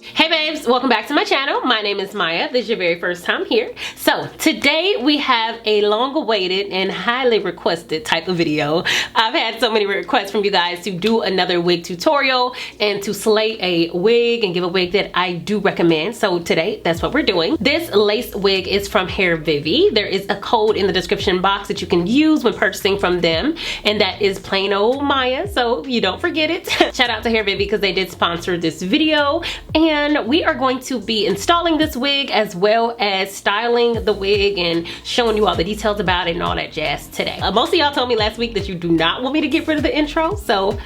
Hey babes, welcome back to my channel. My name is Maya. This is your very first time here. So today we have a long awaited and highly requested type of video. I've had so many requests from you guys to do another wig tutorial and to slay a wig and give a wig that I do recommend. So today that's what we're doing. This lace wig is from Hairvivi. There is a code in the description box that you can use when purchasing from them, and that is plain old Maya, so you don't forget it. Shout out to Hairvivi because they did sponsor this video. And we are going to be installing this wig as well as styling the wig and showing you all the details about it and all that jazz today. Most of y'all told me last week that you do not want me to get rid of the intro, so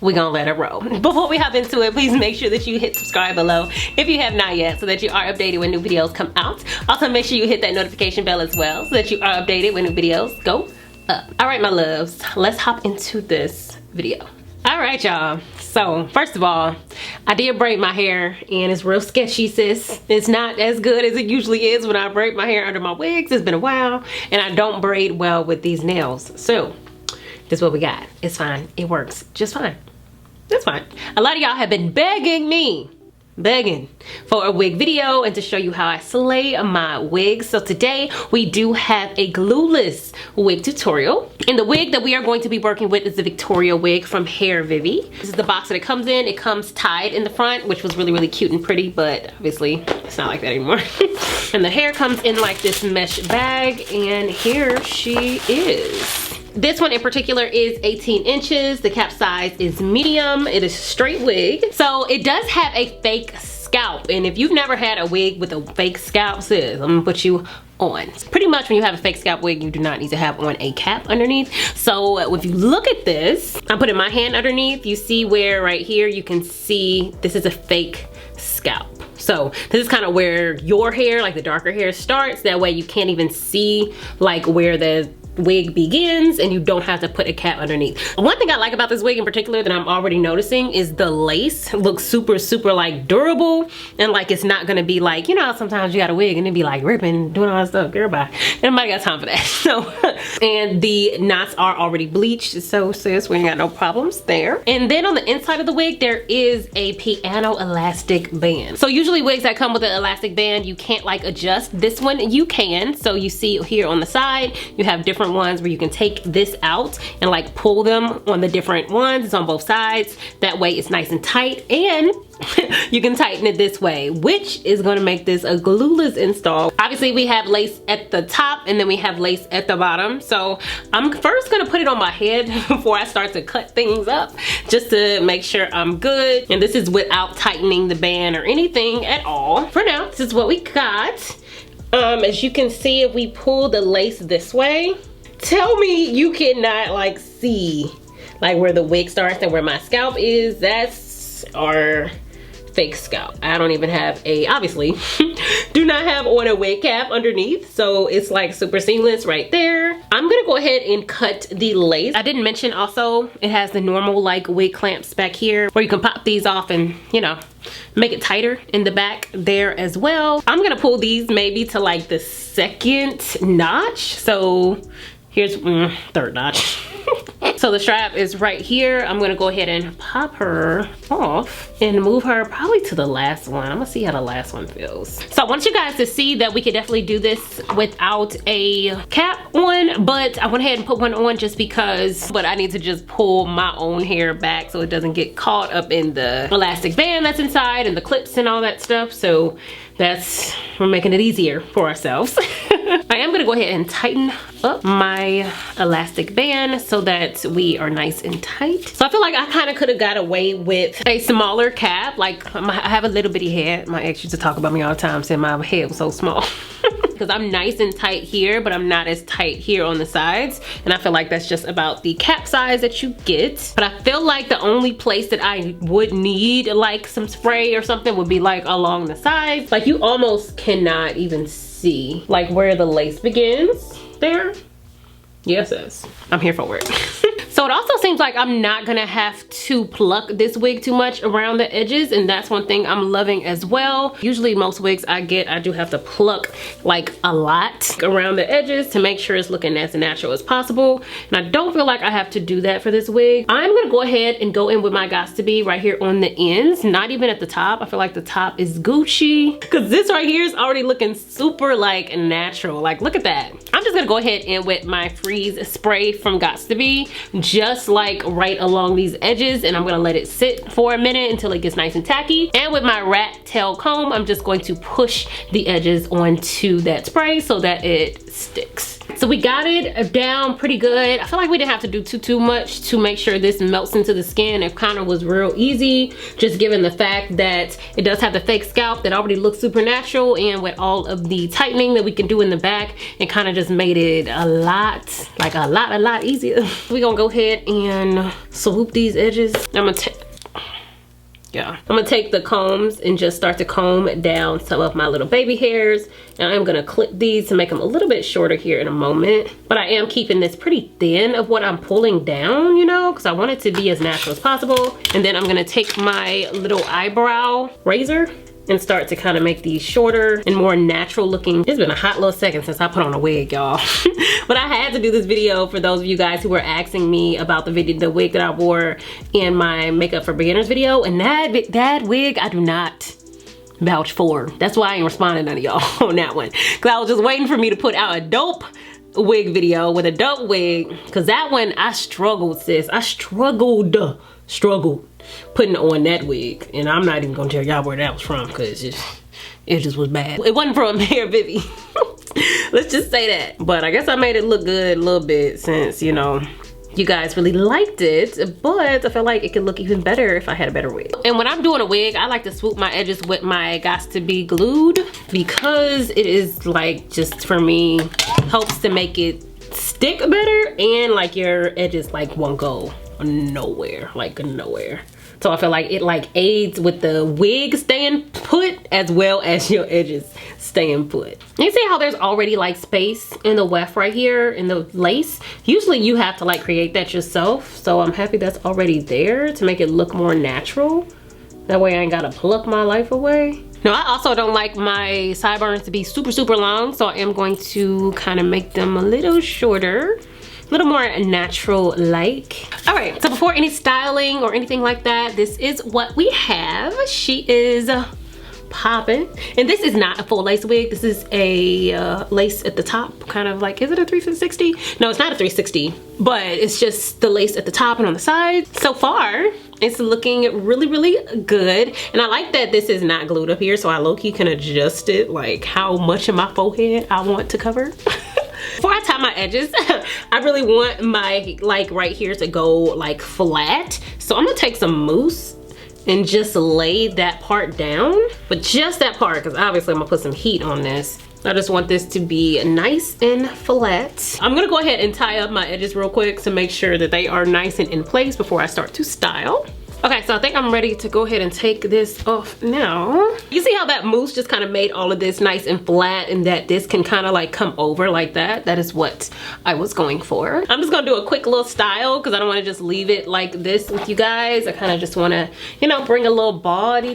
we're gonna let it roll. Before we hop into it, please make sure that you hit subscribe below if you have not yet, so that you are updated when new videos come out. Also make sure you hit that notification bell as well so that you are updated when new videos go up. All right, my loves, let's hop into this video. All right, y'all. So first of all, I did braid my hair and it's real sketchy, sis. It's not as good as it usually is when I braid my hair under my wigs. It's been a while and I don't braid well with these nails. So this is what we got. It's fine. It works just fine. That's fine. A lot of y'all have been begging for a wig video and to show you how I slay my wigs. So today we do have a glueless wig tutorial, and the wig that we are going to be working with is the Victoria wig from Hairvivi. This is the box that it comes in. It comes tied in the front, which was really cute and pretty, but obviously it's not like that anymore. And the hair comes in like this mesh bag, and here she is. This one in particular is 18 inches. The cap size is medium. It is straight wig. So it does have a fake scalp. And if you've never had a wig with a fake scalp, sis, I'm gonna put you on. Pretty much when you have a fake scalp wig, you do not need to have on a cap underneath. So if you look at this, I'm putting my hand underneath. You see where right here, you can see this is a fake scalp. So this is kind of where your hair, like the darker hair, starts. That way you can't even see like where the wig begins, and you don't have to put a cap underneath. One thing I like about this wig in particular that I'm already noticing is the lace looks super like durable, and like it's not gonna be like, you know, sometimes you got a wig and it be like ripping, doing all that stuff. Girl, bye. Nobody got time for that. So and the knots are already bleached, so sis, we ain't got no problems there. And then on the inside of the wig there is a piano elastic band. So usually wigs that come with an elastic band you can't like adjust. This one you can. So you see here on the side you have different ones where you can take this out and like pull them on the different ones. It's on both sides. That way it's nice and tight, and you can tighten it this way, which is going to make this a glueless install. Obviously we have lace at the top and then we have lace at the bottom. So I'm first going to put it on my head before I start to cut things up, just to make sure I'm good. And this is without tightening the band or anything at all. For now, this is what we got. As you can see, if we pull the lace this way, tell me you cannot like see like where the wig starts and where my scalp is. That's our fake scalp. I don't even have a, obviously do not have on a wig cap underneath, so it's like super seamless right there. I'm gonna go ahead and cut the lace. I didn't mention also it has the normal like wig clamps back here where you can pop these off and, you know, make it tighter in the back there as well. I'm gonna pull these maybe to like the second notch, so here's third notch. So the strap is right here. I'm gonna go ahead and pop her off and move her probably to the last one. I'm gonna see how the last one feels. So I want you guys to see that we could definitely do this without a cap on, but I went ahead and put one on just because, but I need to just pull my own hair back so it doesn't get caught up in the elastic band that's inside and the clips and all that stuff. So we're making it easier for ourselves. I am gonna go ahead and tighten up my elastic band so that we are nice and tight. So I feel like I kind of could have got away with a smaller cap. Like I have a little bitty head. My ex used to talk about me all the time saying my head was so small. Because I'm nice and tight here, but I'm not as tight here on the sides. And I feel like that's just about the cap size that you get. But I feel like the only place that I would need like some spray or something would be like along the sides. Like you almost cannot even see like where the lace begins there. Yes, I'm here for it. So So it also seems like I'm not gonna have to pluck this wig too much around the edges, and that's one thing I'm loving as well. Usually most wigs I get, I do have to pluck like a lot around the edges to make sure it's looking as natural as possible. And I don't feel like I have to do that for this wig. I'm gonna go ahead and go in with my Gots to Be right here on the ends, not even at the top. I feel like the top is Gucci, because this right here is already looking super like natural. Like, look at that. I'm just gonna go ahead and with my freeze spray from Gots to Be, just like right along these edges, and I'm gonna let it sit for a minute until it gets nice and tacky. And with my rat tail comb, I'm just going to push the edges onto that spray so that it sticks. So we got it down pretty good. I feel like we didn't have to do too much to make sure this melts into the skin. It kind of was real easy, just given the fact that it does have the fake scalp that already looks super natural, and with all of the tightening that we can do in the back, it kind of just made it a lot easier. We're gonna go ahead and swoop these edges. I'm gonna take the combs and just start to comb down some of my little baby hairs. And I'm gonna clip these to make them a little bit shorter here in a moment. But I am keeping this pretty thin of what I'm pulling down, you know, because I want it to be as natural as possible. And then I'm gonna take my little eyebrow razor and start to kind of make these shorter and more natural looking. It's been a hot little second since I put on a wig, y'all. But I had to do this video for those of you guys who were asking me about the wig that I wore in my makeup for beginners video, and that wig I do not vouch for. That's why I ain't responding to none of y'all on that one, because I was just waiting for me to put out a dope wig video with a dope wig, because that one I struggled, sis. I struggled putting on that wig, and I'm not even gonna tell y'all where that was from, because it just was bad. It wasn't from Hairvivi. Let's just say that. But I guess I made it look good a little bit, since, you know, you guys really liked it, but I feel like it could look even better if I had a better wig. And when I'm doing a wig, I like to swoop my edges with my Gots to Be glued, because it is like, just for me, helps to make it stick better, and like your edges like won't go nowhere, like nowhere. So I feel like it like aids with the wig staying put as well as your edges staying put. You see how there's already like space in the weft right here in the lace? Usually you have to like create that yourself. So I'm happy that's already there to make it look more natural. That way I ain't gotta pluck my life away. Now I also don't like my sideburns to be super long, so I am going to kind of make them a little shorter, a little more natural like. All right, so before any styling or anything like that, this is what we have. She is popping, and this is not a full lace wig. This is a lace at the top, kind of like, is it a 360? No, it's not a 360, but it's just the lace at the top and on the sides. So far it's looking really good, and I like that this is not glued up here, so I low-key can adjust it like how much of my forehead I want to cover. Before I tie my edges, I really want my like right here to go like flat, so I'm gonna take some mousse and just lay that part down, but just that part, because obviously I'm gonna put some heat on this. I just want this to be nice and flat. I'm gonna go ahead and tie up my edges real quick to make sure that they are nice and in place before I start to style. Okay, so I think I'm ready to go ahead and take this off now. You see how that mousse just kind of made all of this nice and flat, and that this can kind of like come over like that? That is what I was going for. I'm just gonna do a quick little style, because I don't want to just leave it like this with you guys. I kind of just want to, you know, bring a little body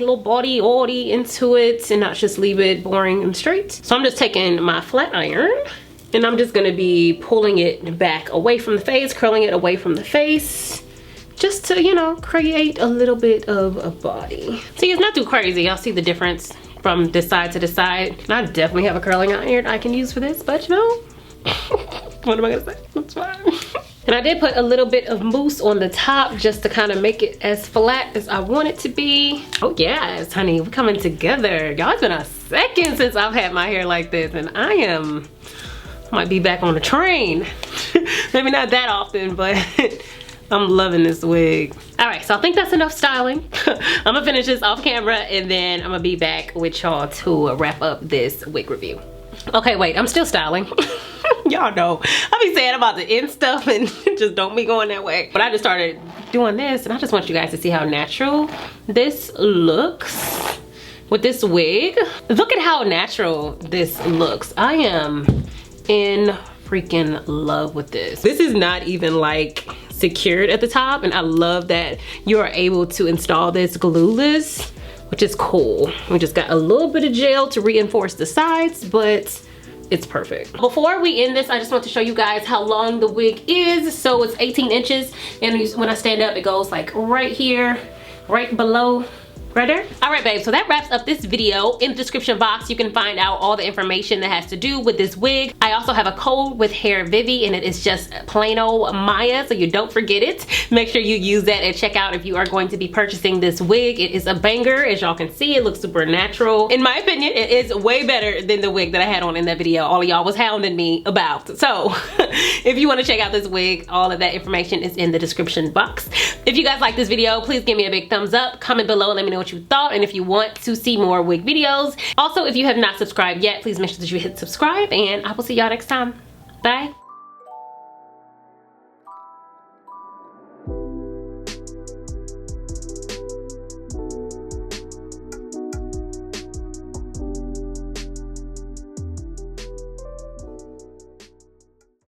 into it and not just leave it boring and straight. So I'm just taking my flat iron, and I'm just gonna be pulling it back away from the face, curling it away from the face, just to, you know, create a little bit of a body. See, it's not too crazy. Y'all see the difference from this side to this side. And I definitely have a curling iron I can use for this, but you know, what am I gonna say? That's fine. And I did put a little bit of mousse on the top just to kind of make it as flat as I want it to be. Oh yes, honey, we're coming together. Y'all, it's been a second since I've had my hair like this, and I might be back on the train. Maybe not that often, but I'm loving this wig. All right, so I think that's enough styling. I'm gonna finish this off camera, and then I'm gonna be back with y'all to wrap up this wig review. Okay, wait, I'm still styling. Y'all know I be saying about the end stuff and just don't be going that way. But I just started doing this, and I just want you guys to see how natural this looks with this wig. Look at how natural this looks. I am in freaking love with this. This is not even like secured at the top, and I love that you are able to install this glueless, which is cool. We just got a little bit of gel to reinforce the sides, but it's perfect. Before we end this, I just want to show you guys how long the wig is. So it's 18 inches, and when I stand up, it goes like right here, right below, right there. All right, babe, so that wraps up this video. In the description box, you can find out all the information that has to do with this wig. I also have a code with Hairvivi, and it is just plain old Maya, so you don't forget it. Make sure you use that at checkout if you are going to be purchasing this wig. It is a banger. As y'all can see, it looks super natural. In my opinion, it is way better than the wig that I had on in that video all of y'all was hounding me about. So if you want to check out this wig, all of that information is in the description box. If you guys like this video, please give me a big thumbs up. Comment below and let me know what you thought, and if you want to see more wig videos. Also, if you have not subscribed yet, please make sure that you hit subscribe, and I will see y'all next time. Bye.